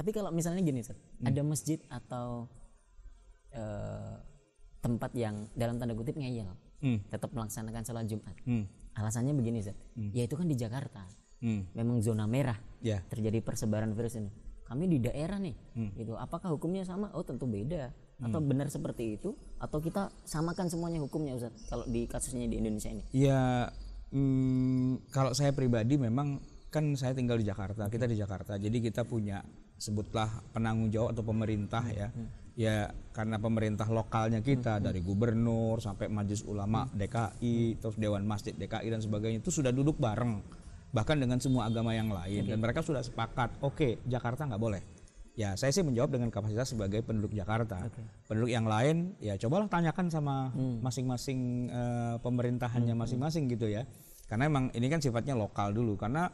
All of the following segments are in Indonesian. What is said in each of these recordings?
Tapi kalau misalnya gini Ustaz, ada masjid atau tempat yang dalam tanda kutip ngeyel, tetap melaksanakan sholat Jumat. Alasannya begini Ustaz, ya itu kan di Jakarta, memang zona merah, terjadi persebaran virus ini. Kami di daerah nih, gitu. Apakah hukumnya sama? Oh tentu beda. Atau benar seperti itu? Atau kita samakan semuanya hukumnya Ustaz? Kalau di kasusnya di Indonesia ini? Ya, kalau saya pribadi memang kan saya tinggal di Jakarta, kita di Jakarta, jadi kita punya sebutlah penanggung jawab atau pemerintah ya karena pemerintah lokalnya kita dari gubernur sampai Majelis Ulama DKI, terus Dewan Masjid DKI dan sebagainya itu sudah duduk bareng bahkan dengan semua agama yang lain dan mereka sudah sepakat oke, Jakarta nggak boleh. Ya saya sih menjawab dengan kapasitas sebagai penduduk Jakarta. Penduduk yang lain ya cobalah tanyakan sama masing-masing pemerintahannya masing-masing gitu ya. Karena emang ini kan sifatnya lokal dulu karena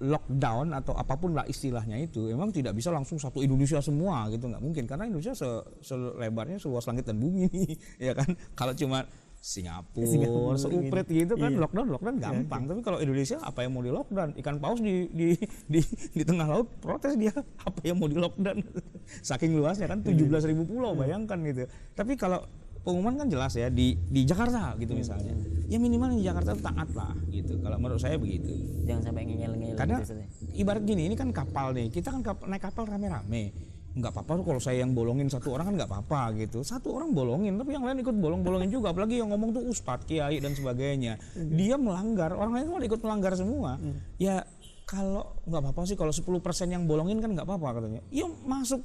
lockdown atau apapun lah istilahnya itu emang tidak bisa langsung satu Indonesia semua gitu, nggak mungkin karena Indonesia selebarnya seluas langit dan bumi nih ya kan. Kalau cuma Singapura seupret gitu kan lockdown gampang, tapi kalau Indonesia apa yang mau di lockdown, ikan paus di tengah laut protes dia apa yang mau di lockdown saking luasnya kan 17.000 pulau bayangkan gitu. Tapi kalau pengumuman kan jelas ya di Jakarta gitu misalnya. Ya minimal di Jakarta taat lah gitu. Kalau menurut saya begitu. Jangan sampai ngeyel-ngeyel. Karena gitu, ibarat gini, ini kan kapal nih. Kita kan naik kapal rame-rame. Nggak apa-apa kalau saya yang bolongin satu orang kan nggak apa-apa gitu. Satu orang bolongin tapi yang lain ikut bolongin juga. Apalagi yang ngomong tuh ustadz, kiai dan sebagainya. Dia melanggar, orang lain kan ikut melanggar semua. Ya kalau nggak apa-apa sih kalau 10% yang bolongin kan nggak apa-apa katanya. Ya masuk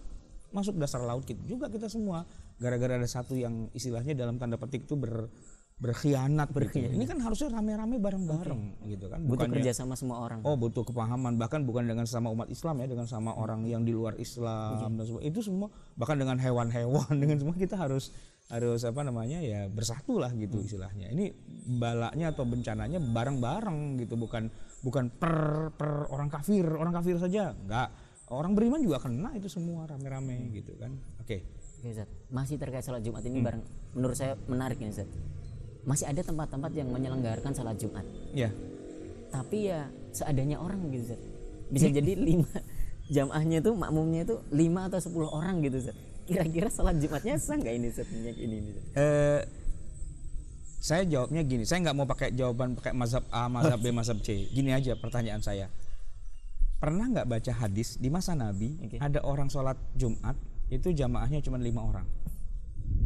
dasar laut juga kita semua. Gara-gara ada satu yang istilahnya dalam tanda petik itu berkhianat. Ini kan harusnya rame-rame bareng-bareng gitu kan. Butuh kerja sama semua orang. Oh butuh kepahaman, bahkan bukan dengan sama umat Islam ya, dengan sama orang yang di luar Islam dan semua. Itu semua bahkan dengan hewan-hewan dengan semua kita harus apa namanya ya bersatu lah gitu istilahnya. Ini balanya atau bencananya bareng-bareng gitu, bukan per orang kafir saja, enggak. Orang beriman juga kena itu semua rame-rame gitu kan. Oke, Ustaz. Masih terkait sholat Jumat ini bareng, menurut saya menarik nih Ustaz. Masih ada tempat-tempat yang menyelenggarakan sholat Jumat. Ya. Tapi ya seadanya orang gitu Ustaz. Bisa jadi 5 jamaahnya itu makmumnya itu 5 atau 10 orang gitu Ustaz. Kira-kira sholat Jumatnya sah nggak ini Ustaz? Ini. Saya jawabnya gini, saya nggak mau pakai jawaban pakai mazhab A, mazhab B, mazhab C. Gini aja pertanyaan saya. Pernah nggak baca hadis di masa Nabi ada orang sholat Jumat itu jamaahnya cuma 5 orang?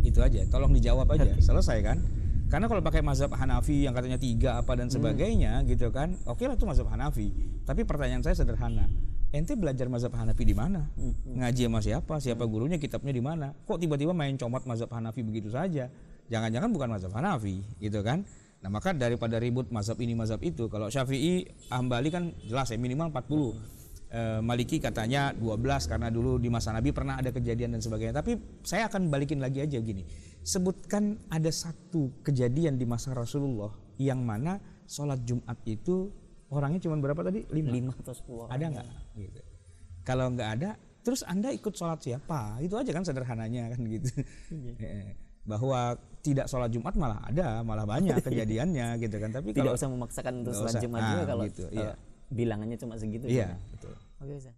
Itu aja, tolong dijawab aja, selesai kan? Karena kalau pakai mazhab Hanafi yang katanya 3 apa dan sebagainya gitu kan, oke lah itu mazhab Hanafi. Tapi pertanyaan saya sederhana, ente belajar mazhab Hanafi di mana? Ngaji sama siapa? Siapa gurunya? Kitabnya di mana? Kok tiba-tiba main comot mazhab Hanafi begitu saja? Jangan-jangan bukan mazhab Hanafi gitu kan? Nah maka daripada ribut mazhab ini mazhab itu, kalau Syafi'i, Hambali kan jelas ya minimal 40. Maliki katanya 12 karena dulu di masa Nabi pernah ada kejadian dan sebagainya. Tapi saya akan balikin lagi aja gini. Sebutkan ada satu kejadian di masa Rasulullah yang mana sholat Jumat itu orangnya cuma berapa tadi? 5 atau 10 orang. Ada nggak? Gitu. Kalau nggak ada, terus Anda ikut sholat siapa? Itu aja kan sederhananya kan gitu. Bahwa tidak sholat Jumat malah banyak kejadiannya gitu kan. Tapi tidak usah memaksakan untuk sholat Jumat juga kalau gitu, bilangannya cuma segitu. Iya, betul. Oke, Ustaz.